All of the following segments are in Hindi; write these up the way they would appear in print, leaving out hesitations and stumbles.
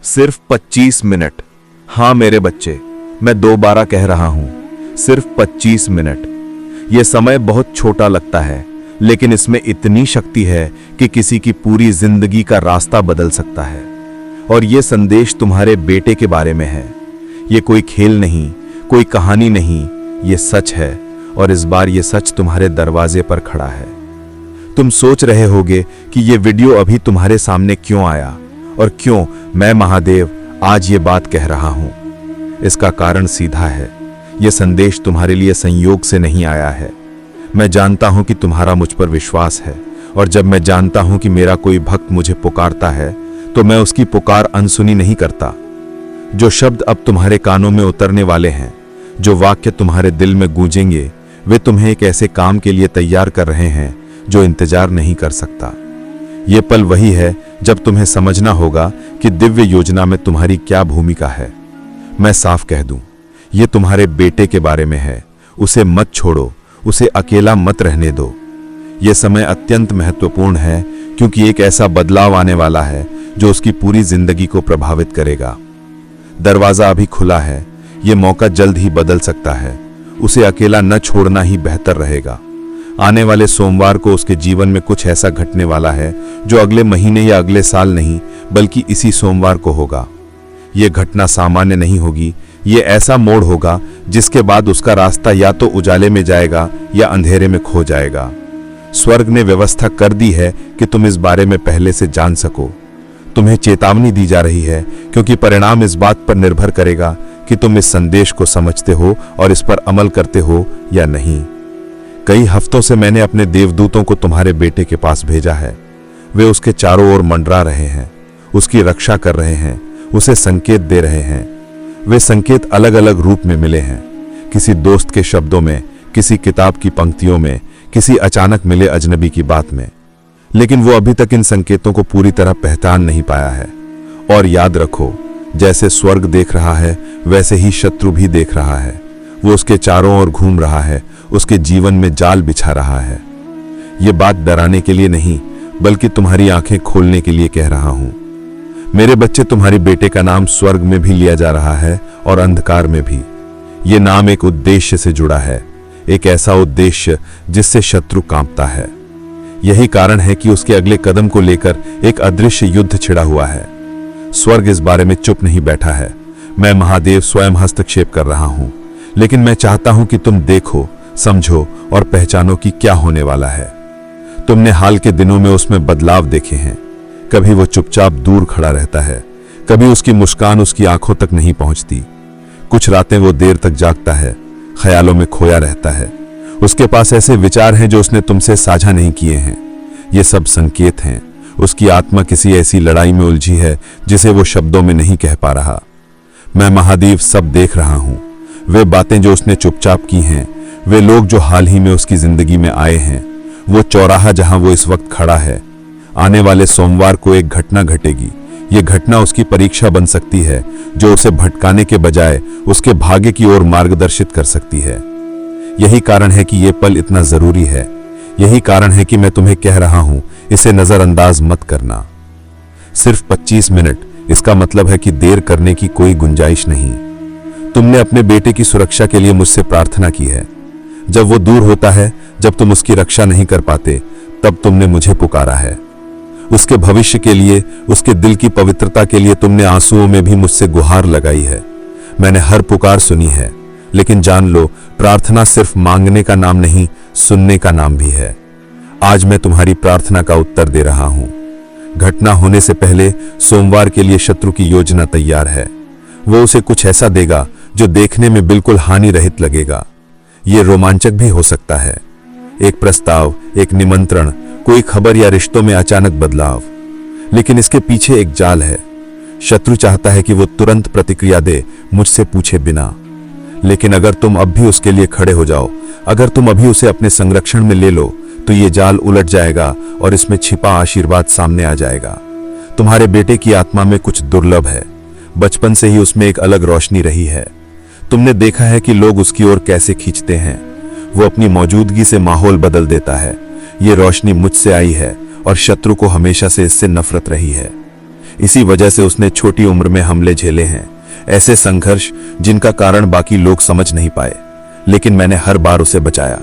सिर्फ 25 मिनट। हाँ मेरे बच्चे, मैं दोबारा कह रहा हूं, सिर्फ 25 मिनट। यह समय बहुत छोटा लगता है, लेकिन इसमें इतनी शक्ति है कि किसी की पूरी जिंदगी का रास्ता बदल सकता है। और यह संदेश तुम्हारे बेटे के बारे में है। यह कोई खेल नहीं, कोई कहानी नहीं, यह सच है। और इस बार यह सच तुम्हारे दरवाजे पर खड़ा है। तुम सोच रहे होगे कि यह वीडियो अभी तुम्हारे सामने क्यों आया और क्यों मैं महादेव आज ये बात कह रहा हूं। इसका कारण सीधा है। यह संदेश तुम्हारे लिए संयोग से नहीं आया है। मैं जानता हूं कि तुम्हारा मुझ पर विश्वास है, और जब मैं जानता हूं कि मेरा कोई भक्त मुझे पुकारता है तो मैं उसकी पुकार अनसुनी नहीं करता। जो शब्द अब तुम्हारे कानों में उतरने वाले हैं, जो वाक्य तुम्हारे दिल में गूंजेंगे, वे तुम्हें एक ऐसे काम के लिए तैयार कर रहे हैं जो इंतजार नहीं कर सकता। ये पल वही है जब तुम्हें समझना होगा कि दिव्य योजना में तुम्हारी क्या भूमिका है। मैं साफ कह दूं, ये तुम्हारे बेटे के बारे में है। उसे मत छोड़ो, उसे अकेला मत रहने दो। यह समय अत्यंत महत्वपूर्ण है, क्योंकि एक ऐसा बदलाव आने वाला है जो उसकी पूरी जिंदगी को प्रभावित करेगा। दरवाजा अभी खुला है, यह मौका जल्द ही बदल सकता है। उसे अकेला न छोड़ना ही बेहतर रहेगा। आने वाले सोमवार को उसके जीवन में कुछ ऐसा घटने वाला है जो अगले महीने या अगले साल नहीं, बल्कि इसी सोमवार को होगा। यह घटना सामान्य नहीं होगी। यह ऐसा मोड़ होगा जिसके बाद उसका रास्ता या तो उजाले में जाएगा या अंधेरे में खो जाएगा। स्वर्ग ने व्यवस्था कर दी है कि तुम इस बारे में पहले से जान सको। तुम्हें चेतावनी दी जा रही है, क्योंकि परिणाम इस बात पर निर्भर करेगा कि तुम इस संदेश को समझते हो और इस पर अमल करते हो या नहीं। कई हफ्तों से मैंने अपने देवदूतों को तुम्हारे बेटे के पास भेजा है। वे उसके चारों ओर मंडरा रहे हैं, उसकी रक्षा कर रहे हैं, उसे संकेत दे रहे हैं। वे संकेत अलग अलग रूप में मिले हैं, किसी दोस्त के शब्दों में, किसी किताब की पंक्तियों में, किसी अचानक मिले अजनबी की बात में। लेकिन वो अभी तक इन संकेतों को पूरी तरह पहचान नहीं पाया है। और याद रखो, जैसे स्वर्ग देख रहा है वैसे ही शत्रु भी देख रहा है। वो उसके चारों ओर घूम रहा है, उसके जीवन में जाल बिछा रहा है। ये बात डराने के लिए नहीं, बल्कि तुम्हारी आंखें खोलने के लिए कह रहा हूं। मेरे बच्चे, तुम्हारे बेटे का नाम स्वर्ग में भी लिया जा रहा है और अंधकार में भी। ये नाम एक उद्देश्य से जुड़ा है, एक ऐसा उद्देश्य जिससे शत्रु कांपता है। यही कारण है कि उसके अगले कदम को लेकर एक अदृश्य युद्ध छिड़ा हुआ है। स्वर्ग इस बारे में चुप नहीं बैठा है। मैं महादेव स्वयं हस्तक्षेप कर रहा हूं, लेकिन मैं चाहता हूं कि तुम देखो, समझो और पहचानो कि क्या होने वाला है। तुमने हाल के दिनों में उसमें बदलाव देखे हैं। कभी वो चुपचाप दूर खड़ा रहता है, कभी उसकी मुस्कान उसकी आंखों तक नहीं पहुंचती। कुछ रातें वो देर तक जागता है, ख्यालों में खोया रहता है। उसके पास ऐसे विचार हैं जो उसने तुमसे साझा नहीं किए हैं। ये सब संकेत हैं। उसकी आत्मा किसी ऐसी लड़ाई में उलझी है जिसे वो शब्दों में नहीं कह पा रहा। मैं महादेव सब देख रहा हूं। वे बातें जो उसने चुपचाप की हैं, वे लोग जो हाल ही में उसकी जिंदगी में आए हैं, वो चौराहा जहां वो इस वक्त खड़ा है। आने वाले सोमवार को एक घटना घटेगी। ये घटना उसकी परीक्षा बन सकती है, जो उसे भटकाने के बजाय उसके भाग्य की ओर मार्गदर्शित कर सकती है। यही कारण है कि यह पल इतना जरूरी है। यही कारण है कि मैं तुम्हें कह रहा हूं, इसे नजरअंदाज मत करना। सिर्फ 25 मिनट, इसका मतलब है कि देर करने की कोई गुंजाइश नहीं। तुमने अपने बेटे की सुरक्षा के लिए मुझसे प्रार्थना की है। जब वो दूर होता है, जब तुम उसकी रक्षा नहीं कर पाते, तब तुमने मुझे पुकारा है। उसके भविष्य के लिए, उसके दिल की पवित्रता के लिए तुमने आंसुओं में भी मुझसे गुहार लगाई है। मैंने हर पुकार सुनी है, लेकिन जान लो, प्रार्थना सिर्फ मांगने का नाम नहीं, सुनने का नाम भी है। आज मैं तुम्हारी प्रार्थना का उत्तर दे रहा हूं। घटना होने से पहले सोमवार के लिए शत्रु की योजना तैयार है। वो उसे कुछ ऐसा देगा जो देखने में बिल्कुल हानि रहित लगेगा। ये रोमांचक भी हो सकता है, एक प्रस्ताव, एक निमंत्रण, कोई खबर या रिश्तों में अचानक बदलाव। लेकिन इसके पीछे एक जाल है। शत्रु चाहता है कि वो तुरंत प्रतिक्रिया दे, मुझसे पूछे बिना। लेकिन अगर तुम अब भी उसके लिए खड़े हो जाओ, अगर तुम अभी उसे अपने संरक्षण में ले लो, तो ये जाल उलट जाएगा और इसमें छिपा आशीर्वाद सामने आ जाएगा। तुम्हारे बेटे की आत्मा में कुछ दुर्लभ है। बचपन से ही उसमें एक अलग रोशनी रही है। तुमने देखा है कि लोग उसकी ओर कैसे खींचते हैं। वो अपनी मौजूदगी से माहौल बदल देता है। ये रोशनी मुझसे आई है और शत्रु को हमेशा से इससे नफरत रही है। इसी वजह से उसने छोटी उम्र में हमले झेले हैं, ऐसे संघर्ष जिनका कारण बाकी लोग समझ नहीं पाए, लेकिन मैंने हर बार उसे बचाया।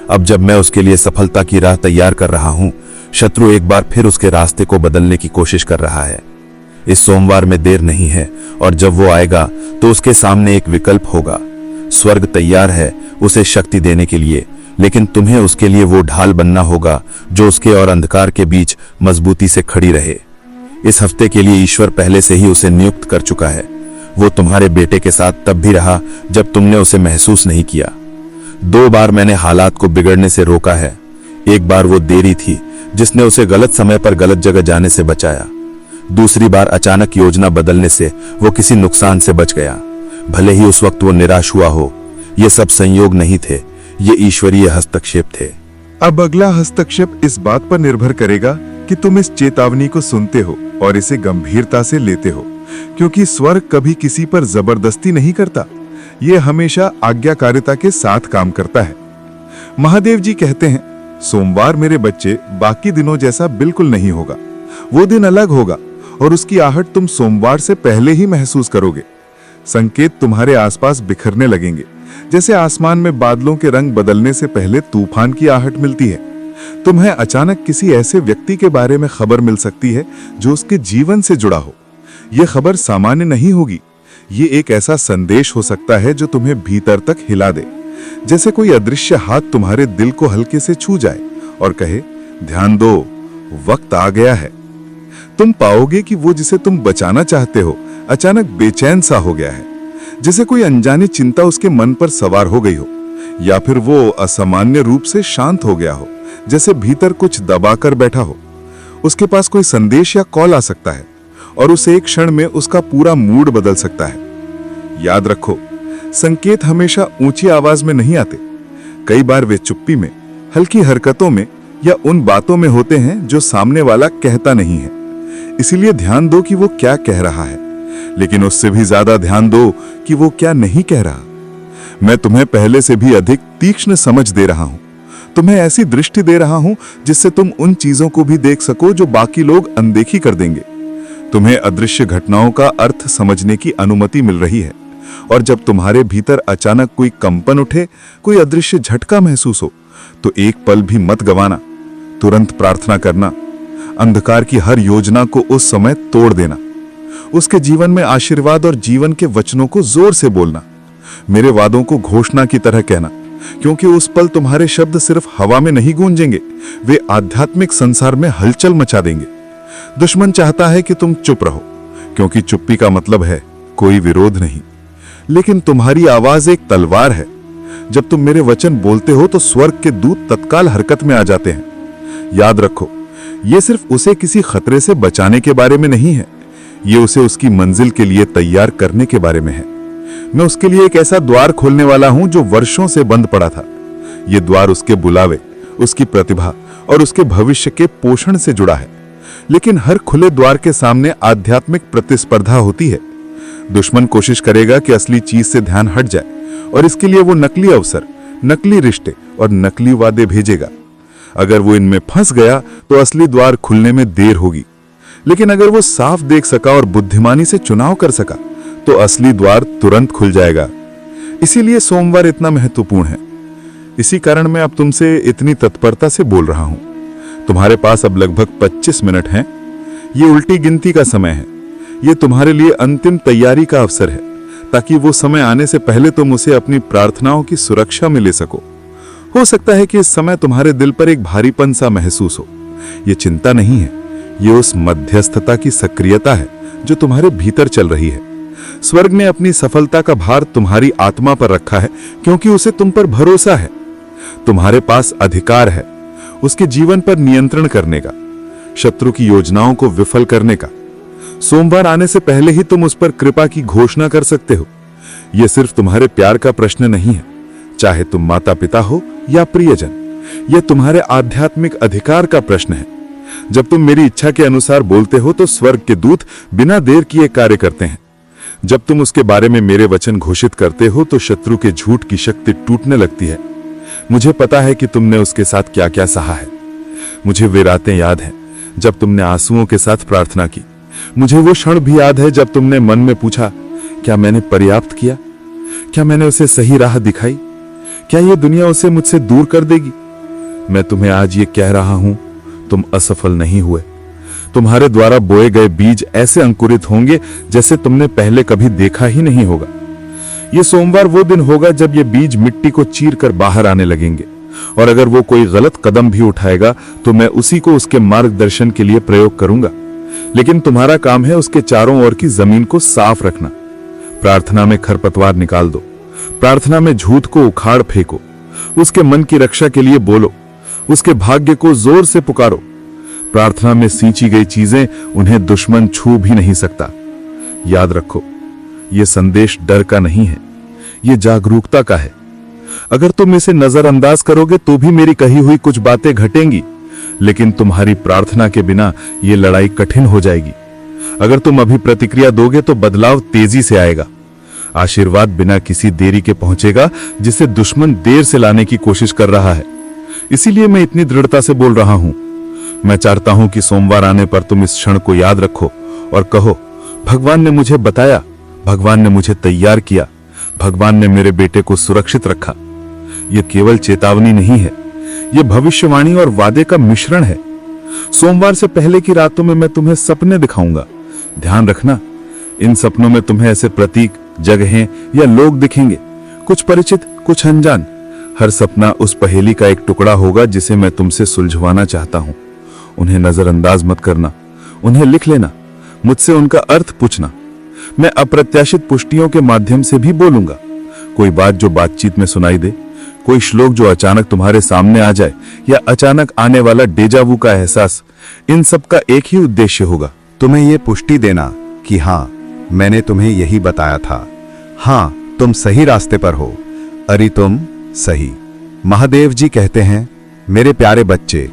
अब जब मैं उसके लिए सफलता की राह तैयार कर रहा हूं, शत्रु एक बार फिर उसके रास्ते को बदलने की कोशिश कर रहा है। इस सोमवार में देर नहीं है, और जब वो आएगा तो उसके सामने एक विकल्प होगा। स्वर्ग तैयार है उसे शक्ति देने के लिए, लेकिन तुम्हें उसके लिए वो ढाल बनना होगा जो उसके और अंधकार के बीच मजबूती से खड़ी रहे। इस हफ्ते के लिए ईश्वर पहले से ही उसे नियुक्त कर चुका है। वो तुम्हारे बेटे के साथ तब भी रहा जब तुमने उसे महसूस नहीं किया। 2 बार मैंने हालात को बिगड़ने से रोका है। एक बार वो देरी थी जिसने उसे गलत समय पर गलत जगह जाने से बचाया। दूसरी बार अचानक योजना बदलने से वो किसी नुकसान से बच गया, भले ही उस वक्त वो निराश हुआ हो। ये सब संयोग नहीं थे, ये ईश्वरीय हस्तक्षेप थे। अब अगला हस्तक्षेप इस बात पर निर्भर करेगा कि तुम इस चेतावनी को सुनते हो और इसे गंभीरता से लेते हो, क्योंकि स्वर्ग कभी किसी पर जबरदस्ती नहीं करता। ये हमेशा आज्ञाकारिता के साथ काम करता है। महादेव जी कहते हैं, सोमवार मेरे बच्चे बाकी दिनों जैसा बिल्कुल नहीं होगा। वो दिन अलग होगा और उसकी आहट तुम सोमवार से पहले ही महसूस करोगे। संकेत तुम्हारे आसपास बिखरने लगेंगे, जैसे आसमान में बादलों के रंग बदलने से पहले तूफान की आहट मिलती है। तुम्हें अचानक किसी ऐसे व्यक्ति के बारे में खबर मिल सकती है जो उसके जीवन से जुड़ा हो। यह खबर सामान्य नहीं होगी। ये एक ऐसा संदेश हो सकता है जो तुम्हें भीतर तक हिला दे, जैसे कोई अदृश्य हाथ तुम्हारे दिल को हल्के से छू जाए और कहे, ध्यान दो, वक्त आ गया है। तुम पाओगे कि वो जिसे तुम बचाना चाहते हो अचानक बेचैन सा हो गया है, जैसे कोई अनजानी चिंता उसके मन पर सवार हो गई हो, या फिर वो असामान्य रूप से शांत हो गया हो, जैसे भीतर कुछ दबाकर बैठा हो। उसके पास कोई संदेश या कॉल आ सकता है और उस एक क्षण में उसका पूरा मूड बदल सकता है। याद रखो, संकेत हमेशा ऊंची आवाज में नहीं आते। कई बार वे चुप्पी में, हल्की हरकतों में या उन बातों में होते हैं जो सामने वाला कहता नहीं है। इसीलिए ध्यान दो कि वो क्या कह रहा है, लेकिन उससे भी ज्यादा ध्यान दो कि वो क्या नहीं कह रहा। मैं तुम्हें पहले से भी अधिक तीक्ष्ण समझ दे रहा हूं। तुम्हें ऐसी दृष्टि दे रहा हूं जिससे तुम उन चीजों को भी देख सको जो बाकी लोग अनदेखी कर देंगे। तुम्हें अदृश्य घटनाओं का अर्थ समझने की अनुमति मिल रही है, और जब तुम्हारे भीतर अचानक कोई कंपन उठे, कोई अदृश्य झटका महसूस हो, तो एक पल भी मत गवाना। तुरंत प्रार्थना करना, अंधकार की हर योजना को उस समय तोड़ देना, उसके जीवन में आशीर्वाद और जीवन के वचनों को जोर से बोलना, मेरे वादों को घोषणा की तरह कहना, क्योंकि उस पल तुम्हारे शब्द सिर्फ हवा में नहीं गूंजेंगे, वे आध्यात्मिक संसार में हलचल मचा देंगे। दुश्मन चाहता है कि तुम चुप रहो, क्योंकि चुप्पी का मतलब है कोई विरोध नहीं, लेकिन तुम्हारी आवाज एक तलवार है। जब तुम मेरे वचन बोलते हो तो स्वर्ग के दूत तत्काल हरकत में आ जाते हैं। याद रखो, ये सिर्फ उसे किसी खतरे से बचाने के बारे में नहीं है, ये उसे उसकी मंजिल के लिए तैयार करने के बारे में है। मैं उसके लिए एक ऐसा द्वार खोलने वाला हूं जो वर्षों से बंद पड़ा था। ये द्वार उसके बुलावे, उसकी प्रतिभा और उसके भविष्य के पोषण से जुड़ा है। लेकिन हर खुले द्वार के सामने आध्यात्मिक प्रतिस्पर्धा होती है। दुश्मन कोशिश करेगा कि असली चीज से ध्यान हट जाए, और इसके लिए वो नकली अवसर, नकली रिश्ते और नकली वादे भेजेगा। अगर वो इनमें फंस गया तो असली द्वार खुलने में देर होगी, लेकिन अगर वो साफ देख सका और बुद्धिमानी से चुनाव कर सका तो असली द्वार तुरंत खुल जाएगा। इसीलिए सोमवार इतना महत्वपूर्ण है। इसी कारण मैं अब तुमसे इतनी तत्परता से बोल रहा हूं। तुम्हारे पास अब लगभग 25 मिनट हैं। ये उल्टी गिनती का समय है। ये तुम्हारे लिए अंतिम तैयारी का अवसर है, ताकि वो समय आने से पहले तुम उसे अपनी प्रार्थनाओं की सुरक्षा में ले सको। हो सकता है कि इस समय तुम्हारे दिल पर एक भारीपन सा महसूस हो। ये चिंता नहीं है, ये उस मध्यस्थता की सक्रियता है जो तुम्हारे भीतर चल रही है। स्वर्ग ने अपनी सफलता का भार तुम्हारी आत्मा पर रखा है, क्योंकि उसे तुम पर भरोसा है। तुम्हारे पास अधिकार है उसके जीवन पर नियंत्रण करने का, शत्रु की योजनाओं को विफल करने का। सोमवार आने से पहले ही तुम उस पर कृपा की घोषणा कर सकते हो। यह सिर्फ तुम्हारे प्यार का प्रश्न नहीं है, चाहे तुम माता पिता हो या प्रियजन। यह तुम्हारे आध्यात्मिक अधिकार का प्रश्न है। जब तुम मेरी इच्छा के अनुसार बोलते हो तो स्वर्ग के दूत बिना देर किए कार्य करते हैं। जब तुम उसके बारे में मेरे वचन घोषित करते हो तो शत्रु के झूठ की शक्ति टूटने लगती है। मुझे पता है कि तुमने उसके साथ क्या क्या सहा है। मुझे वे रातें याद हैं जब तुमने आंसुओं के साथ प्रार्थना की, मुझे वो क्षण भी याद है जब तुमने मन में पूछा, क्या मैंने पर्याप्त किया? क्या मैंने उसे सही राह दिखाई? क्या ये दुनिया उसे मुझसे दूर कर देगी? मैं तुम्हें आज ये कह रहा हूं, तुम असफल नहीं हुए। तुम्हारे द्वारा बोए गए बीज ऐसे अंकुरित होंगे जैसे तुमने पहले कभी देखा ही नहीं होगा। ये सोमवार वो दिन होगा जब ये बीज मिट्टी को चीर कर बाहर आने लगेंगे, और अगर वो कोई गलत कदम भी उठाएगा तो मैं उसी को उसके मार्गदर्शन के लिए प्रयोग करूंगा। लेकिन तुम्हारा काम है उसके चारों ओर की जमीन को साफ रखना। प्रार्थना में खरपतवार निकाल दो, प्रार्थना में झूठ को उखाड़ फेंको, उसके मन की रक्षा के लिए बोलो, उसके भाग्य को जोर से पुकारो। प्रार्थना में सींची गई चीजें उन्हें दुश्मन छू भी नहीं सकता। याद रखो, यह संदेश डर का नहीं है, यह जागरूकता का है। अगर तुम इसे नजरअंदाज करोगे तो भी मेरी कही हुई कुछ बातें घटेंगी, लेकिन तुम्हारी प्रार्थना के बिना यह लड़ाई कठिन हो जाएगी। अगर तुम अभी प्रतिक्रिया दोगे तो बदलाव तेजी से आएगा। आशीर्वाद बिना किसी देरी के पहुंचेगा, जिसे दुश्मन देर से लाने की कोशिश कर रहा है। इसीलिए मैं इतनी दृढ़ता से बोल रहा हूं। मैं चाहता हूं कि सोमवार आने पर तुम इस क्षण को याद रखो और कहो, भगवान ने मुझे बताया, भगवान ने मुझे तैयार किया, भगवान ने मेरे बेटे को सुरक्षित रखा। यह केवल चेतावनी नहीं है, यह भविष्यवाणी और वादे का मिश्रण है। सोमवार से पहले की रातों में मैं तुम्हें सपने दिखाऊंगा। ध्यान रखना, इन सपनों में तुम्हें ऐसे प्रतीक, जगहें या लोग दिखेंगे, कुछ परिचित, कुछ अनजान। हर सपना उस पहेली का एक टुकड़ा होगा जिसे मैं तुमसे सुलझवाना चाहता हूं। उन्हें नजरअंदाज मत करना, उन्हें लिख लेना, मुझसे उनका अर्थ पूछना। मैं अप्रत्याशित पुष्टियों के माध्यम से भी बोलूंगा। कोई बात जो बातचीत में सुनाई दे, कोई श्लोक जो अचानक तुम्हारे सामने आ जाए, या अचानक आने वाला डेजावू का एहसास, इन सब का एक ही उद्देश्य होगा, तुम्हें यह पुष्टि देना कि हां, मैंने तुम्हें यही बताया था। हां, तुम सही रास्ते पर हो। अरे तुम सही। महादेव जी कहते हैं, मेरे प्यारे बच्चे,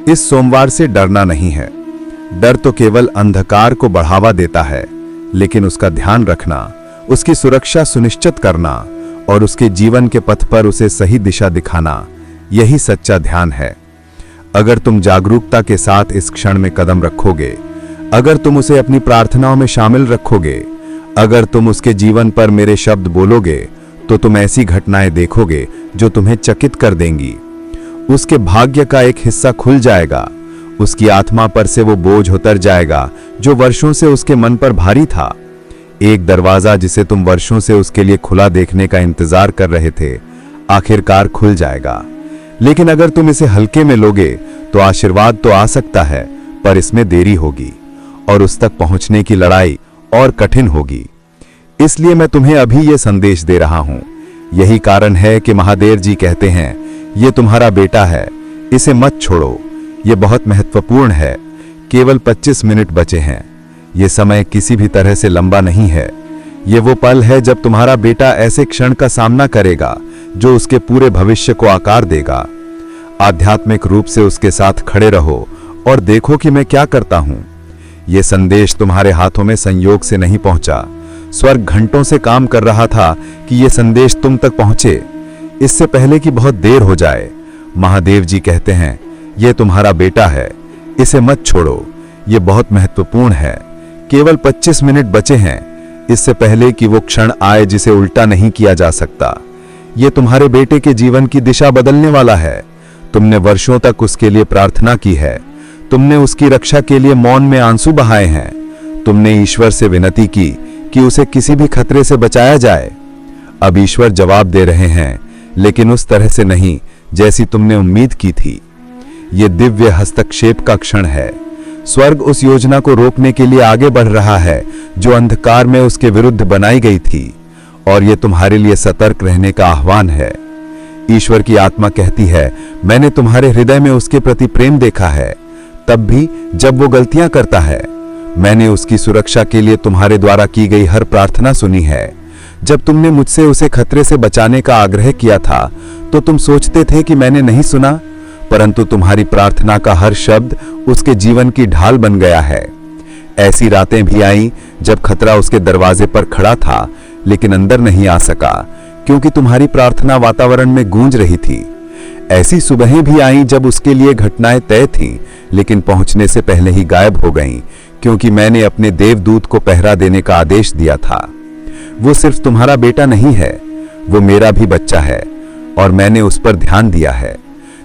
इस सोमवार से डरना नहीं है। डर तो केवल अंधकार को बढ़ावा देता है, लेकिन उसका ध्यान रखना, उसकी सुरक्षा सुनिश्चित करना और उसके जीवन के पथ पर उसे सही दिशा दिखाना, यही सच्चा ध्यान है। अगर तुम जागरूकता के साथ इस क्षण में कदम रखोगे, अगर तुम उसे अपनी प्रार्थनाओं में शामिल रखोगे, अगर तुम उसके जीवन पर मेरे शब्द बोलोगे, तो तुम ऐसी घटनाएं देखोगे जो तुम्हें चकित कर देंगी। उसके भाग्य का एक हिस्सा खुल जाएगा, उसकी आत्मा पर से वो बोझ उतर जाएगा जो वर्षों से उसके मन पर भारी था। एक दरवाजा जिसे तुम वर्षों से उसके लिए खुला देखने का इंतजार कर रहे थे, आखिरकार खुल जाएगा। लेकिन अगर तुम इसे हल्के में लोगे तो आशीर्वाद तो आ सकता है, पर इसमें देरी होगी और उस तक पहुंचने की लड़ाई और कठिन होगी। इसलिए मैं तुम्हें अभी यह संदेश दे रहा हूं। यही कारण है कि महादेव जी कहते हैं, यह तुम्हारा बेटा है, इसे मत छोड़ो, यह बहुत महत्वपूर्ण है। केवल 25 मिनट बचे हैं। यह समय किसी भी तरह से लंबा नहीं है। यह वो पल है जब तुम्हारा बेटा ऐसे क्षण का सामना करेगा जो उसके पूरे भविष्य को आकार देगा। आध्यात्मिक रूप से उसके साथ खड़े रहो और देखो कि मैं क्या करता हूं। यह संदेश तुम्हारे हाथों में संयोग से नहीं पहुंचा। स्वर्ग घंटों से काम कर रहा था कि यह संदेश तुम तक पहुंचे, इससे पहले कि बहुत देर हो जाए। महादेव जी कहते हैं, यह तुम्हारा बेटा है, इसे मत छोड़ो, यह बहुत महत्वपूर्ण है। केवल 25 मिनट बचे हैं, इससे पहले कि वो क्षण आए जिसे उल्टा नहीं किया जा सकता। यह तुम्हारे बेटे के जीवन की दिशा बदलने वाला है। तुमने वर्षों तक उसके लिए प्रार्थना की है, तुमने उसकी रक्षा के लिए मौन में आंसू बहाए हैं, तुमने ईश्वर से विनती की कि उसे किसी भी खतरे से बचाया जाए। अब ईश्वर जवाब दे रहे हैं, लेकिन उस तरह से नहीं जैसी तुमने उम्मीद की थी। यह दिव्य हस्तक्षेप का क्षण है। स्वर्ग उस योजना को रोकने के लिए आगे बढ़ रहा है जो अंधकार में उसके विरुद्ध बनाई गई थी, और यह तुम्हारे लिए सतर्क रहने का आह्वान है। ईश्वर की आत्मा कहती है, मैंने तुम्हारे हृदय में उसके प्रति प्रेम देखा है, तब भी जब वो गलतियां करता है। मैंने उसकी सुरक्षा के लिए तुम्हारे द्वारा की गई हर प्रार्थना सुनी है। जब तुमने मुझसे उसे खतरे से बचाने का आग्रह किया था तो तुम सोचते थे कि मैंने नहीं सुना, परंतु तुम्हारी प्रार्थना का हर शब्द उसके जीवन की ढाल बन गया है। ऐसी रातें भी आईं जब खतरा उसके दरवाजे पर खड़ा था, लेकिन अंदर नहीं आ सका क्योंकि तुम्हारी प्रार्थना वातावरण में गूंज रही थी। ऐसी सुबहें भी आईं जब उसके लिए घटनाएं तय थीं, लेकिन पहुंचने से पहले ही गायब हो गईं क्योंकि मैंने अपने देवदूत को पहरा देने का आदेश दिया था। वो सिर्फ तुम्हारा बेटा नहीं है, वो मेरा भी बच्चा है और मैंने उस पर ध्यान दिया है।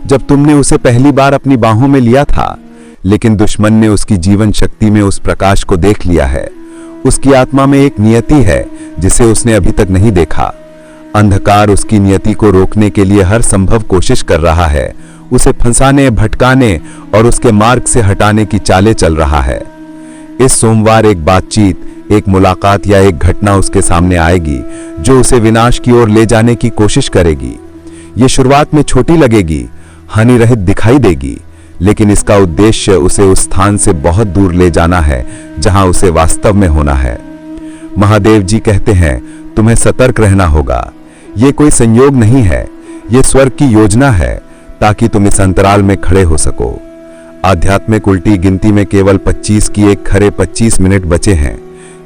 जब तुमने उसे पहली बार अपनी बाहों में लिया था, लेकिन दुश्मन ने उसकी जीवन शक्ति में उस प्रकाश को देख लिया है। उसकी आत्मा में एक नियति है जिसे उसने अभी तक नहीं देखा। अंधकार उसकी नियति को रोकने के लिए हर संभव कोशिश कर रहा है, उसे फंसाने, भटकाने और उसके मार्ग से हटाने की चालें चल रहा है। इस सोमवार एक बातचीत, एक मुलाकात या एक घटना उसके सामने आएगी जो उसे विनाश की ओर ले जाने की कोशिश करेगी। ये शुरुआत में छोटी लगेगी, हानि रहित दिखाई देगी, लेकिन इसका उद्देश्य उसे उस स्थान से बहुत दूर ले जाना है जहां उसे वास्तव में होना है। महादेव जी कहते हैं, तुम्हें सतर्क रहना होगा। ये कोई संयोग नहीं है, ये स्वर्ग की योजना है ताकि तुम इस अंतराल में खड़े हो सको। आध्यात्मिक उल्टी गिनती में केवल 25 की एक खरे 25 मिनट बचे हैं,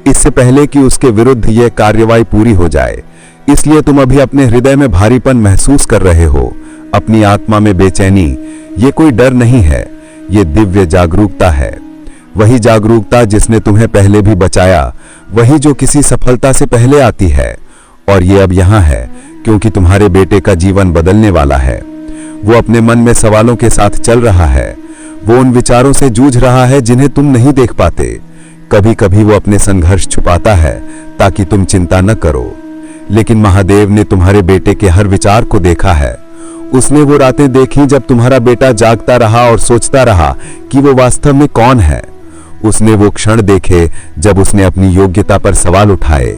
इससे पहले कि उसके विरुद्ध यह कार्यवाही पूरी हो जाए। इसलिए तुम अभी अपने हृदय में भारीपन महसूस कर रहे हो, अपनी आत्मा में बेचैनी। ये कोई डर नहीं है, ये दिव्य जागरूकता है। वही जागरूकता जिसने तुम्हें पहले भी बचाया, वही जो किसी सफलता से पहले आती है। और ये अब यहां है क्योंकि तुम्हारे बेटे का जीवन बदलने वाला है। वो अपने मन में सवालों के साथ चल रहा है, वो उन विचारों से जूझ रहा है जिन्हें तुम नहीं देख पाते। कभी कभी वो अपने संघर्ष छुपाता है ताकि तुम चिंता न करो, लेकिन महादेव ने तुम्हारे बेटे के हर विचार को देखा है। उसने वो रातें देखी जब तुम्हारा बेटा जागता रहा और सोचता रहा कि वो वास्तव में कौन है। उसने वो क्षण देखे जब उसने अपनी योग्यता पर सवाल उठाए।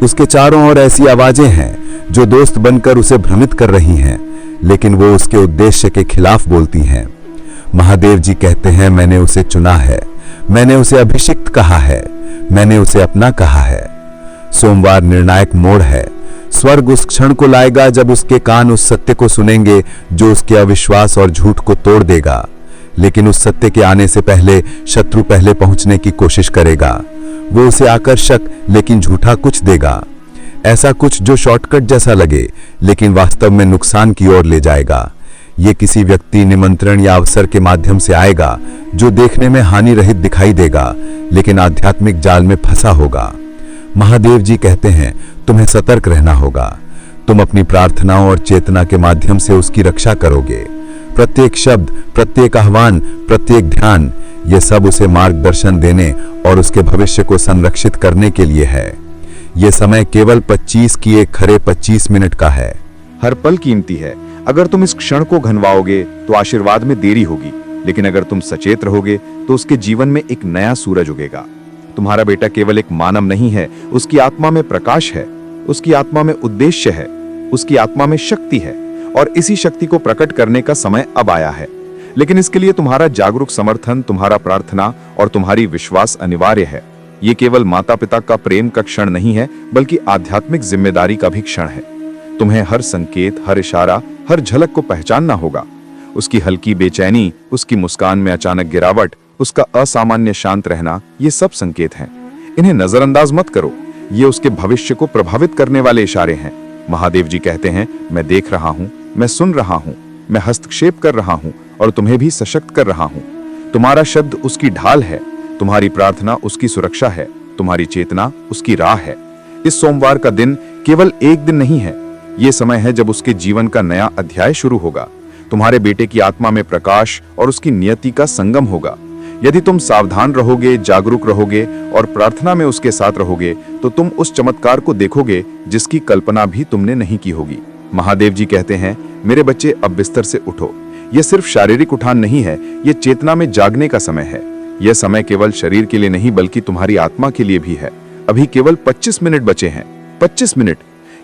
उसके चारों ओर ऐसी आवाजें हैं जो दोस्त बनकर उसे भ्रमित कर रही हैं, लेकिन वो उसके उद्देश्य के खिलाफ बोलती हैं। महादेव जी कहते हैं, मैंने उसे चुना है, मैंने उसे अभिषिक्त कहा है, मैंने उसे अपना कहा है। सोमवार निर्णायक मोड़ है। स्वर्ग उस क्षण को लाएगा जब उसके कान उस सत्य को सुनेंगे जो उसके अविश्वास और झूठ को तोड़ देगा। लेकिन उस सत्य के आने से पहले शत्रु पहले पहुंचने की कोशिश करेगा। वो उसे आकर्षक लेकिन झूठा कुछ देगा, ऐसा कुछ जो शॉर्टकट जैसा लगे लेकिन वास्तव में नुकसान की ओर ले जाएगा। ये किसी व्यक्ति, निमंत्रण या अवसर के माध्यम से आएगा जो देखने में हानि रहित दिखाई देगा लेकिन आध्यात्मिक जाल में फंसा होगा। महादेव जी कहते हैं, तुम्हें सतर्क रहना होगा। तुम अपनी प्रार्थनाओं और चेतना के माध्यम से उसकी रक्षा करोगे। प्रत्येक शब्द, प्रत्येक आह्वान, प्रत्येक ध्यान, ये सब उसे मार्गदर्शन देने और उसके भविष्य को संरक्षित करने के लिए है। ये समय केवल 25 की एक खरे 25 मिनट का है। हर पल कीमती है। अगर तुम इस क्षण को घनवाओगे तो आशीर्वाद में देरी होगी, लेकिन अगर तुम सचेत रहोगे तो उसके जीवन में एक नया सूरज उगेगा। तुम्हारा बेटा केवल एक मानव नहीं है, उसकी आत्मा में प्रकाश है, उसकी आत्मा में उद्देश्य है, उसकी आत्मा में शक्ति है और इसी शक्ति को प्रकट करने का समय अब आया है। लेकिन इसके लिए तुम्हारा जागरूक समर्थन, तुम्हारा प्रार्थना और तुम्हारी विश्वास अनिवार्य है। ये केवल माता पिता का प्रेम का क्षण नहीं है, बल्कि आध्यात्मिक जिम्मेदारी का भी क्षण है। तुम्हें हर संकेत, हर इशारा, हर झलक को पहचानना होगा। उसकी हल्की बेचैनी, उसकी मुस्कान में अचानक गिरावट, उसका असामान्य शांत रहना, ये सब संकेत हैं। इन्हें नजरअंदाज मत करो, ये उसके भविष्य को प्रभावित करने वाले इशारे हैं। महादेव जी कहते हैं, मैं देख रहा हूं, मैं सुन रहा हूं, मैं हस्तक्षेप कर रहा हूं और तुम्हें भी सशक्त कर रहा हूं। तुम्हारा शब्द उसकी ढाल है, तुम्हारी प्रार्थना उसकी सुरक्षा है, तुम्हारी चेतना उसकी राह है। इस सोमवार का दिन केवल एक दिन नहीं है, ये समय है जब उसके जीवन का नया अध्याय शुरू होगा। तुम्हारे बेटे की आत्मा में प्रकाश और उसकी नियति का संगम होगा। यदि तुम सावधान रहोगे, जागरूक रहोगे और प्रार्थना में उसके साथ रहोगे, तो तुम उस चमत्कार को देखोगे जिसकी कल्पना भी तुमने नहीं की होगी। महादेव जी कहते हैं, मेरे बच्चे अब बिस्तर से उठो। यह सिर्फ शारीरिक उठान नहीं है, यह चेतना में जागने का समय है। यह समय केवल शरीर के लिए नहीं बल्कि तुम्हारी आत्मा के लिए भी है। अभी केवल 25 मिनट बचे हैं। 25 मिनट,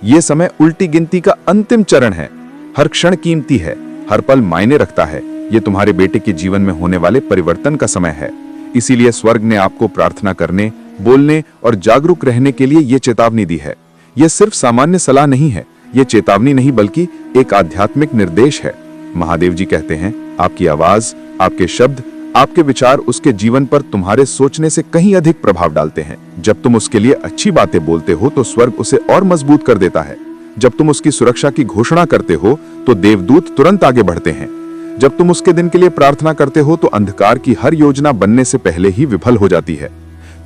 यह समय उल्टी गिनती का अंतिम चरण है। हर क्षण कीमती है, हर पल मायने रखता है। यह तुम्हारे बेटे के जीवन में होने वाले परिवर्तन का समय है। इसीलिए स्वर्ग ने आपको प्रार्थना करने, बोलने और जागरूक रहने के लिए यह चेतावनी दी है। यह सिर्फ सामान्य सलाह नहीं है, यह चेतावनी नहीं बल्कि एक आध्यात्मिक निर्देश है। महादेव जी कहते हैं, आपकी आवाज, आपके शब्द, आपके विचार उसके जीवन पर तुम्हारे सोचने से कहीं अधिक प्रभाव डालते हैं। जब तुम उसके लिए अच्छी बातें बोलते हो तो स्वर्ग उसे और मजबूत कर देता है। जब तुम उसकी सुरक्षा की घोषणा करते हो तो देवदूत तुरंत आगे बढ़ते हैं। जब तुम उसके दिन के लिए प्रार्थना करते हो तो अंधकार की हर योजना बनने से पहले ही विफल हो जाती है।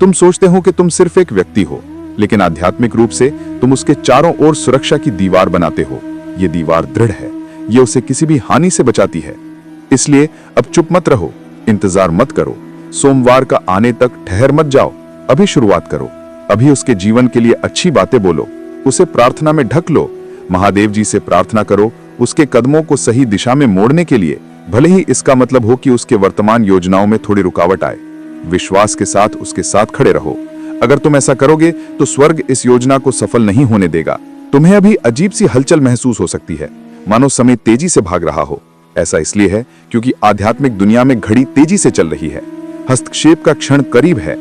तुम सोचते हो कि तुम सिर्फ एक व्यक्ति हो, लेकिन आध्यात्मिक रूप से तुम उसके चारों ओर सुरक्षा की दीवार बनाते हो। ये दीवार दृढ़ है, ये उसे किसी भी हानि से बचाती है। इसलिए अब चुप मत रहो, इंतजार मत करो, सोमवार का आने तक ठहर मत जाओ, अभी शुरुआत करो। अभी उसके जीवन के लिए अच्छी बातें बोलो, उसे प्रार्थना में ढक लो, महादेव जी से प्रार्थना करो उसके कदमों को सही दिशा में मोड़ने के लिए, भले ही इसका मतलब हो कि उसके वर्तमान योजनाओं में थोड़ी रुकावट आए। विश्वास के साथ उसके साथ खड़े रहो। अगर तुम ऐसा करोगे तो स्वर्ग इस योजना को सफल नहीं होने देगा। तुम्हें अभी अजीब सी हलचल महसूस हो सकती है, मानो समय तेजी से भाग रहा हो। ऐसा इसलिए है क्योंकि आध्यात्मिक दुनिया में घड़ी तेजी से चल रही है। हस्तक्षेप का क्षण करीब है।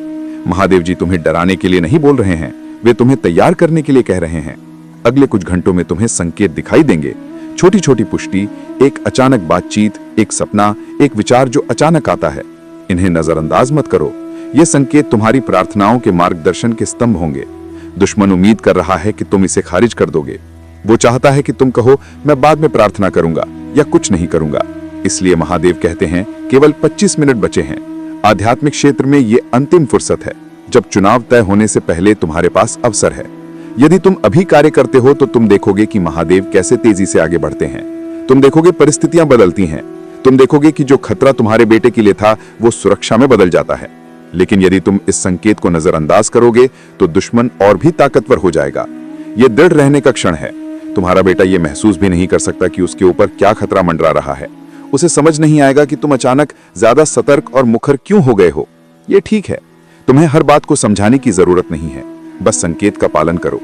महादेव जी तुम्हें डराने के लिए नहीं बोल रहे हैं, वे तुम्हें तैयार करने के लिए कह रहे हैं। अगले कुछ घंटों में तुम्हें संकेत दिखाई देंगे, छोटी छोटी पुष्टि, एक अचानक बातचीत, एक सपना, एक विचार जो अचानक आता है। इन्हें नजरअंदाज मत करो, ये संकेत तुम्हारी प्रार्थनाओं के मार्गदर्शन के स्तंभ होंगे। दुश्मन उम्मीद कर रहा है कि तुम इसे खारिज कर दोगे। वो चाहता है कि तुम कहो मैं बाद में प्रार्थना करूंगा या कुछ नहीं करूंगा। इसलिए महादेव कहते हैं केवल 25 मिनट बचे हैं। आध्यात्मिक क्षेत्र में ये अंतिम फुर्सत है, जब चुनाव तय होने से पहले तुम्हारे पास अवसर है। यदि तुम अभी कार्य करते हो तो तुम देखोगे कि महादेव कैसे तेजी से आगे बढ़ते हैं। तुम देखोगे परिस्थितियां बदलती हैं। तुम देखोगे कि जो खतरा तुम्हारे बेटे के लिए था वो सुरक्षा में बदल जाता है। लेकिन यदि तुम इस संकेत को नजरअंदाज करोगे तो दुश्मन और भी ताकतवर हो जाएगा। यह दृढ़ रहने का क्षण है। तुम्हारा बेटा यह महसूस भी नहीं कर सकता कि उसके ऊपर क्या खतरा मंडरा रहा है। उसे समझ नहीं आएगा कि तुम अचानक ज्यादा सतर्क और मुखर क्यों हो गए हो। यह ठीक है, तुम्हें हर बात को समझाने की जरूरत नहीं है, बस संकेत का पालन करो।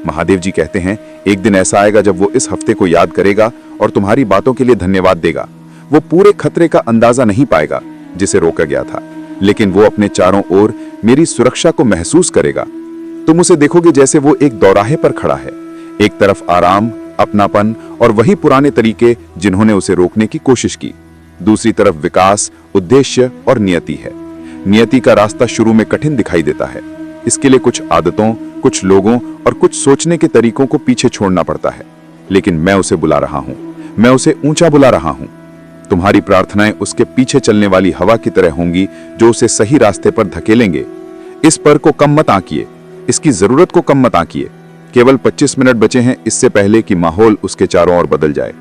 महादेव जी कहते हैं एक दिन ऐसा आएगा जब वो इस हफ्ते को याद करेगा और तुम्हारी बातों के लिए धन्यवाद देगा। वो पूरे खतरे का अंदाजा नहीं पाएगा जिसे रोका गया था, लेकिन वो अपने चारों ओर मेरी सुरक्षा को महसूस करेगा। तुम उसे देखोगे जैसे वो एक दौराहे पर खड़ा है। एक तरफ आराम, अपनापन और वही पुराने तरीके जिन्होंने उसे रोकने की कोशिश की। दूसरी तरफ विकास, उद्देश्य और नियति है। नियति का रास्ता शुरू में कठिन दिखाई देता है। इसके लिए कुछ आदतों, कुछ लोगों और कुछ सोचने के तरीकों को पीछे छोड़ना पड़ता है। लेकिन मैं उसे बुला रहा हूं, मैं उसे ऊंचा बुला रहा हूं। तुम्हारी प्रार्थनाएं उसके पीछे चलने वाली हवा की तरह होंगी जो उसे सही रास्ते पर धकेलेंगे। इस पर को कम मत आंकिए, इसकी जरूरत को कम मत आंकिए। केवल 25 मिनट बचे हैं इससे पहले कि माहौल उसके चारों ओर बदल जाए।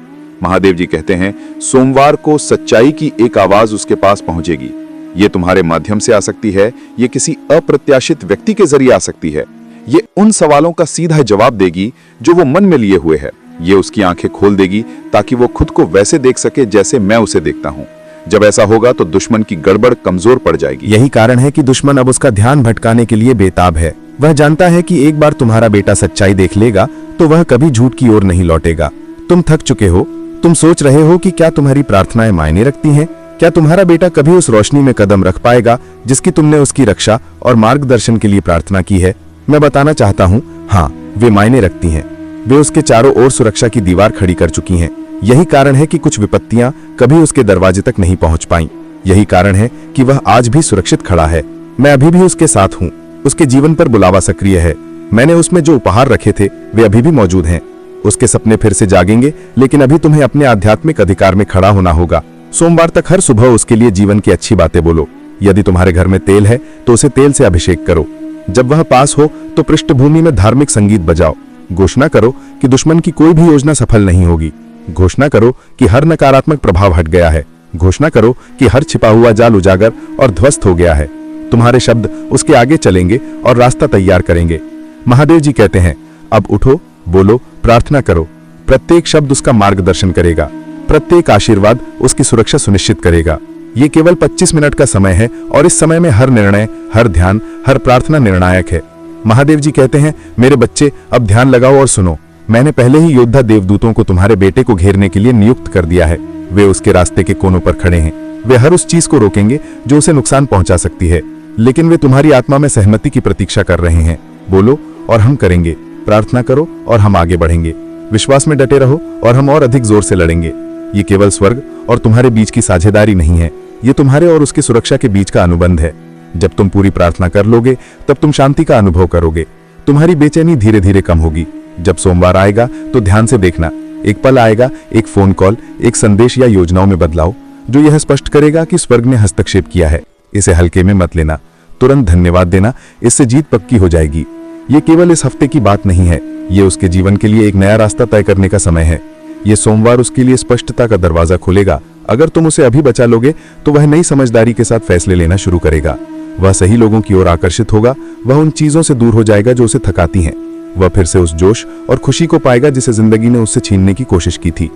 महादेव जी कहते हैं सोमवार को सच्चाई की एक आवाज उसके पास पहुंचेगी। ये तुम्हारे माध्यम से आ सकती है, ये किसी अप्रत्याशित व्यक्ति के जरिए आ सकती है। ये उन सवालों का सीधा जवाब देगी जो वो मन में लिए हुए है। ये उसकी आंखें खोल देगी ताकि वो खुद को वैसे देख सके जैसे मैं उसे देखता हूँ। जब ऐसा होगा तो दुश्मन की गड़बड़ कमजोर पड़ जाएगी। यही कारण है कि दुश्मन अब उसका ध्यान भटकाने के लिए बेताब है। वह जानता है कि एक बार तुम्हारा बेटा सच्चाई देख लेगा तो वह कभी झूठ की ओर नहीं लौटेगा। तुम थक चुके हो, तुम सोच रहे हो कि क्या तुम्हारी प्रार्थनाएं मायने रखती हैं? क्या तुम्हारा बेटा कभी उस रोशनी में कदम रख पाएगा जिसकी तुमने उसकी रक्षा और मार्गदर्शन के लिए प्रार्थना की है? मैं बताना चाहता हूँ, हाँ, वे मायने रखती हैं। वे उसके चारों ओर सुरक्षा की दीवार खड़ी कर चुकी हैं। यही कारण है कि कुछ विपत्तियां कभी उसके दरवाजे तक नहीं पहुंच पाईं। यही कारण है कि वह आज भी सुरक्षित खड़ा है। मैं अभी भी उसके साथ हूँ। उसके जीवन पर बुलावा सक्रिय है। मैंने उसमें जो उपहार रखे थे वे अभी भी मौजूद हैं। उसके सपने फिर से जागेंगे, लेकिन अभी तुम्हें अपने आध्यात्मिक अधिकार में खड़ा होना होगा। सोमवार तक हर सुबह उसके लिए जीवन की अच्छी बातें बोलो। यदि तुम्हारे घर में तेल है तो उसे तेल से अभिषेक करो। जब वह पास हो तो पृष्ठभूमि में धार्मिक संगीत बजाओ। घोषणा करो कि दुश्मन की कोई भी योजना सफल नहीं होगी। घोषणा करो कि हर नकारात्मक प्रभाव हट गया है। घोषणा करो कि हर छिपा हुआ जाल उजागर और ध्वस्त हो गया है। तुम्हारे शब्द उसके आगे चलेंगे और रास्ता तैयार करेंगे। महादेव जी कहते हैं अब उठो, बोलो, प्रार्थना करो। प्रत्येक शब्द उसका मार्गदर्शन करेगा। प्रत्येक आशीर्वाद उसकी सुरक्षा सुनिश्चित करेगा। ये केवल 25 मिनट का समय है और इस समय में हर निर्णय, हर ध्यान, हर प्रार्थना निर्णायक है। महादेव जी कहते हैं मेरे बच्चे अब ध्यान लगाओ और सुनो। मैंने पहले ही योद्धा देवदूतों को तुम्हारे बेटे को घेरने के लिए नियुक्त कर दिया है। वे उसके रास्ते के कोनों पर खड़े हैं। वे हर उस चीज को रोकेंगे जो उसे नुकसान पहुंचा सकती है, लेकिन वे तुम्हारी आत्मा में सहमति की प्रतीक्षा कर रहे हैं। बोलो और हम करेंगे, प्रार्थना करो और हम आगे बढ़ेंगे। विश्वास में डटे रहो और हम और अधिक जोर से लड़ेंगे। ये केवल स्वर्ग और तुम्हारे बीच की साझेदारी नहीं है, ये तुम्हारे और उसकी सुरक्षा के बीच का अनुबंध है। जब तुम पूरी प्रार्थना कर लोगे तब तुम शांति का अनुभव करोगे। तुम्हारी बेचैनी धीरे धीरे कम होगी। जब सोमवार आएगा तो ध्यान से देखना, एक पल आएगा, एक फोन कॉल, एक संदेश या योजनाओं में बदलाव जो यह स्पष्ट करेगा कि स्वर्ग ने हस्तक्षेप किया है। इसे हल्के में मत लेना, तुरंत धन्यवाद देना, इससे जीत पक्की हो जाएगी। ये केवल इस हफ्ते की बात नहीं है, ये उसके जीवन के लिए एक नया रास्ता तय करने का समय है। ये सोमवार उसके लिए स्पष्टता का दरवाजा खोलेगा। अगर तुम उसे अभी बचा लोगे तो वह नई समझदारी के साथ फैसले लेना शुरू करेगा। वह सही लोगों की ओर आकर्षित होगा, वह उन चीजों से दूर हो जाएगा जो उसे थकाती हैं। वह फिर से उस जोश और खुशी को पाएगा जिसे जिंदगी ने उससे छीनने की कोशिश की थी।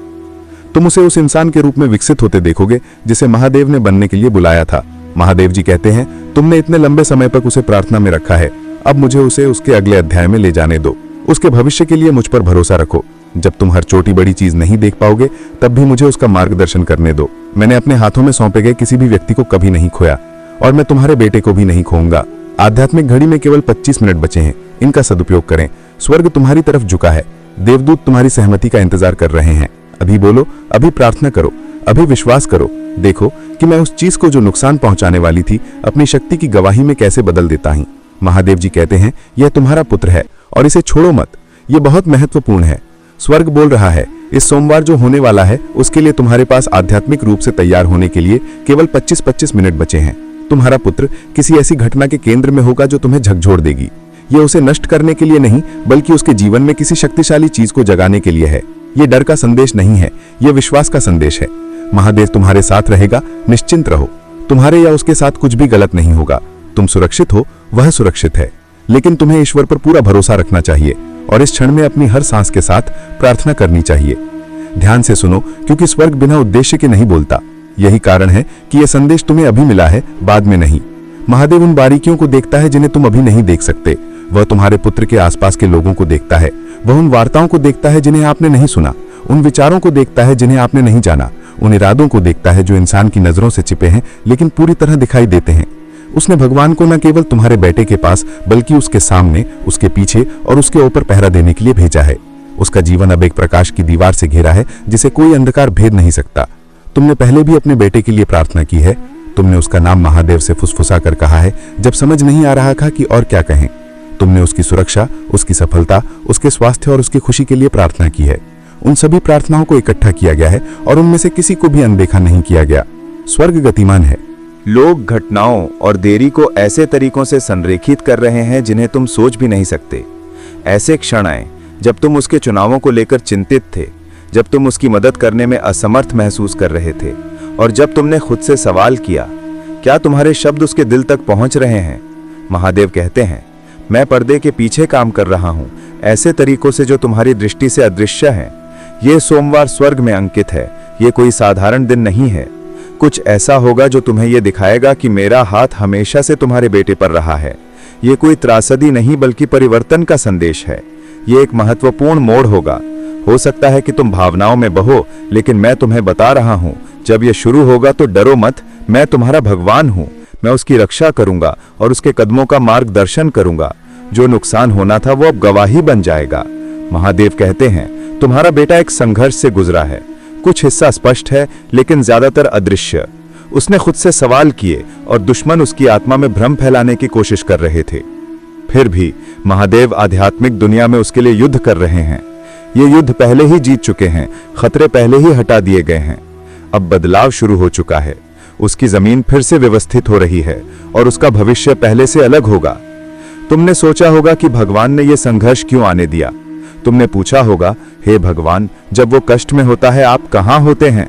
तुम उसे उस इंसान के रूप में विकसित होते देखोगे जिसे महादेव ने बनने के लिए बुलाया था। महादेव जी कहते हैं, तुमने इतने लंबे समय तक उसे प्रार्थना में रखा है, अब मुझे उसे उसके अगले अध्याय में ले जाने दो। उसके भविष्य के लिए मुझ पर भरोसा रखो। जब तुम हर छोटी बड़ी चीज नहीं देख पाओगे तब भी मुझे उसका मार्गदर्शन करने दो। मैंने अपने हाथों में सौंपे गए किसी भी व्यक्ति को कभी नहीं खोया और मैं तुम्हारे बेटे को भी नहीं खोऊंगा। आध्यात्मिक घड़ी में केवल 25 मिनट बचे हैं, इनका सदुपयोग करें। स्वर्ग तुम्हारी तरफ झुका है, देवदूत तुम्हारी सहमति का इंतजार कर रहे हैं। अभी बोलो, अभी प्रार्थना करो, अभी विश्वास करो। देखो कि मैं उस चीज को जो नुकसान पहुंचाने वाली थी अपनी शक्ति की गवाही में कैसे बदल देता हूं। महादेव जी कहते हैं, यह तुम्हारा पुत्र है और इसे छोड़ो मत, यह बहुत महत्वपूर्ण है। स्वर्ग बोल रहा है, इस सोमवार जो होने वाला है उसके लिए तुम्हारे पास आध्यात्मिक रूप से तैयार होने के लिए केवल 25-25 मिनट बचे हैं। तुम्हारा पुत्र किसी ऐसी घटना के केंद्र में होगा जो तुम्हें झकझोर देगी। यह उसे नष्ट करने के लिए नहीं बल्कि उसके जीवन में किसी शक्तिशाली चीज को जगाने के लिए है। यह डर का संदेश नहीं है, यह विश्वास का संदेश है। महादेव तुम्हारे साथ रहेगा, निश्चिंत रहो। तुम्हारे या उसके साथ कुछ भी गलत नहीं होगा। तुम सुरक्षित हो, वह सुरक्षित है। लेकिन तुम्हें ईश्वर पर पूरा भरोसा रखना चाहिए और इस क्षण में अपनी हर सांस के साथ प्रार्थना करनी चाहिए। ध्यान से सुनो, क्योंकि स्वर्ग बिना उद्देश्य के नहीं बोलता। यही कारण है कि यह संदेश तुम्हें अभी मिला है, बाद में नहीं। महादेव उन बारीकियों को देखता है जिन्हें तुम अभी नहीं देख सकते। वह तुम्हारे पुत्र के आसपास के लोगों को देखता है। वह उन वार्ताओं को देखता है जिन्हें आपने नहीं सुना, उन विचारों को देखता है जिन्हें आपने नहीं जाना, उन इरादों को देखता है जो इंसान की नजरों से छिपे हैं लेकिन पूरी तरह दिखाई देते हैं। उसने भगवान को न केवल तुम्हारे बेटे के पास बल्कि उसके सामने, उसके पीछे और उसके ऊपर पहरा देने के लिए भेजा है। उसका जीवन अब एक प्रकाश की दीवार से घिरा है जिसे कोई अंधकार भेद नहीं सकता। तुमने पहले भी अपने बेटे के लिए प्रार्थना की है। तुमने उसका नाम महादेव से फुसफुसा कर कहा है जब समझ नहीं आ रहा था कि और क्या कहें। तुमने उसकी सुरक्षा, उसकी सफलता, उसके स्वास्थ्य और उसकी खुशी के लिए प्रार्थना की है। उन सभी प्रार्थनाओं को इकट्ठा किया गया है और उनमें से किसी को भी अनदेखा नहीं किया गया। स्वर्ग गतिमान है। लोग घटनाओं और देरी को ऐसे तरीकों से संरेखित कर रहे हैं जिन्हें तुम सोच भी नहीं सकते। ऐसे क्षण आए जब तुम उसके चुनावों को लेकर चिंतित थे, जब तुम उसकी मदद करने में असमर्थ महसूस कर रहे थे और जब तुमने खुद से सवाल किया, क्या तुम्हारे शब्द उसके दिल तक पहुंच रहे हैं? महादेव कहते हैं, मैं पर्दे के पीछे काम कर रहा हूं, ऐसे तरीकों से जो तुम्हारी दृष्टि से अदृश्य हैं। यह सोमवार स्वर्ग में अंकित है। यह कोई साधारण दिन नहीं है। कुछ ऐसा होगा जो तुम्हें यह दिखाएगा कि मेरा हाथ हमेशा से तुम्हारे बेटे पर रहा है। यह कोई त्रासदी नहीं बल्कि परिवर्तन का संदेश है। यह एक महत्वपूर्ण मोड़ होगा। हो सकता है कि तुम भावनाओं में बहो, लेकिन मैं तुम्हें बता रहा हूं, जब यह शुरू होगा तो डरो मत। मैं तुम्हारा भगवान हूं। मैं उसकी रक्षा करूंगा और उसके कदमों का मार्गदर्शन करूंगा। जो नुकसान होना था वो अब गवाही बन जाएगा। महादेव कहते हैं, तुम्हारा बेटा एक संघर्ष से गुजरा है। कुछ हिस्सा स्पष्ट है लेकिन ज्यादातर अदृश्य। उसने खुद से सवाल किए और दुश्मन उसकी आत्मा में भ्रम फैलाने की कोशिश कर रहे थे। फिर भी महादेव आध्यात्मिक दुनिया में उसके लिए युद्ध कर रहे हैं। ये युद्ध पहले ही जीत चुके हैं, खतरे पहले ही हटा दिए गए हैं। अब बदलाव शुरू हो चुका है। उसकी जमीन फिर से व्यवस्थित हो रही है और उसका भविष्य पहले से अलग होगा। तुमने सोचा होगा कि भगवान ने यह संघर्ष क्यों आने दिया। तुमने पूछा होगा, हे भगवान, जब वो कष्ट में होता है आप कहां होते हैं?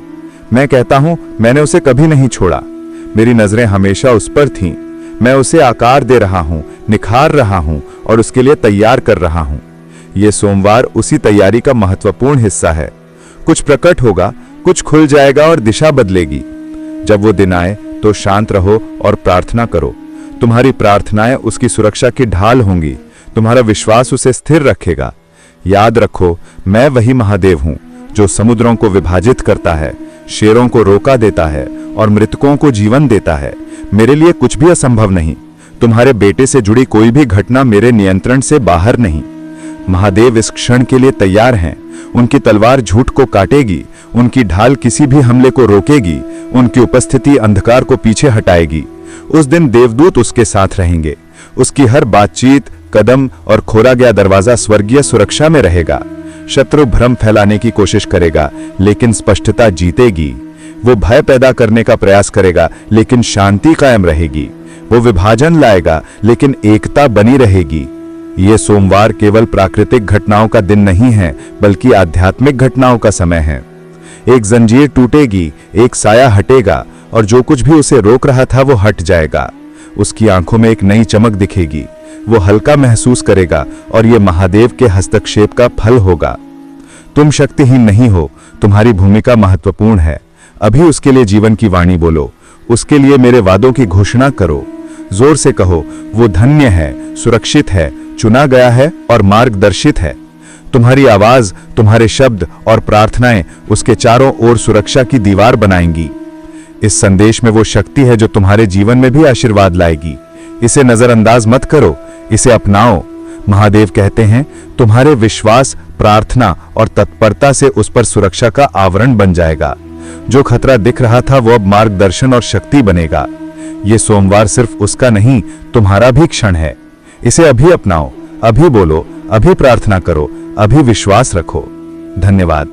मैं कहता हूं, मैंने उसे कभी नहीं छोड़ा। मेरी नजरें हमेशा उस पर थीं। मैं उसे आकार दे रहा हूं, निखार रहा हूं और उसके लिए तैयार कर रहा हूं। यह सोमवार उसी तैयारी का महत्वपूर्ण हिस्सा है। कुछ प्रकट होगा, कुछ खुल जाएगा और दिशा बदलेगी। जब वो दिन आए तो शांत रहो और प्रार्थना करो। तुम्हारी प्रार्थनाएं उसकी सुरक्षा की ढाल होंगी। तुम्हारा विश्वास उसे स्थिर रखेगा। याद रखो, मैं वही महादेव हूं जो समुद्रों को विभाजित करता है, शेरों को रोका देता है और मृतकों को जीवन देता है। मेरे लिए कुछ भी असंभव नहीं। तुम्हारे बेटे से जुड़ी कोई भी घटना मेरे नियंत्रण से बाहर नहीं। महादेव इस क्षण के लिए तैयार हैं। उनकी तलवार झूठ को काटेगी, उनकी ढाल किसी भी हमले को रोकेगी, उनकी उपस्थिति अंधकार को पीछे हटाएगी। उस दिन देवदूत उसके साथ रहेंगे। उसकी हर बातचीत, कदम और खोला गया दरवाजा स्वर्गीय सुरक्षा में रहेगा। शत्रु भ्रम फैलाने की कोशिश करेगा, लेकिन स्पष्टता जीतेगी। वो भय पैदा करने का प्रयास करेगा, लेकिन शांति कायम रहेगी। वो विभाजन लाएगा, लेकिन एकता बनी रहेगी। ये सोमवार केवल प्राकृतिक घटनाओं का दिन नहीं है, बल्कि आध्यात्मिक घटनाओं का समय है। एक जंजीर टूटेगी, एक साया हटेगा, और जो कुछ भी उसे रोक रहा था वो हट जाएगा। उसकी आंखों में एक नई चमक दिखेगी। वो हल्का महसूस करेगा, और ये महादेव के हस्तक्षेप का फल होगा। तुम शक्तिहीन नहीं हो, तुम्हारी भूमिका महत्वपूर्ण है। अभी उसके लिए जीवन की वाणी बोलो, उसके लिए मेरे वादों की घोषणा करो। जोर से कहो, वो धन्य है, सुरक्षित है, चुना गया है और मार्गदर्शित है। तुम्हारी आवाज, तुम्हारे शब्द और प्रार्थनाएं उसके चारों ओर सुरक्षा की दीवार बनाएंगी। इस संदेश में वो शक्ति है जो तुम्हारे जीवन में भी आशीर्वाद लाएगी। इसे नजरअंदाज मत करो, इसे अपनाओ। महादेव कहते हैं, तुम्हारे विश्वास, प्रार्थना और तत्परता से उस पर सुरक्षा का आवरण बन जाएगा। जो खतरा दिख रहा था वो अब मार्गदर्शन और शक्ति बनेगा। ये सोमवार सिर्फ उसका नहीं, तुम्हारा भी क्षण है। इसे अभी अपनाओ, अभी बोलो, अभी प्रार्थना करो, अभी विश्वास रखो। धन्यवाद।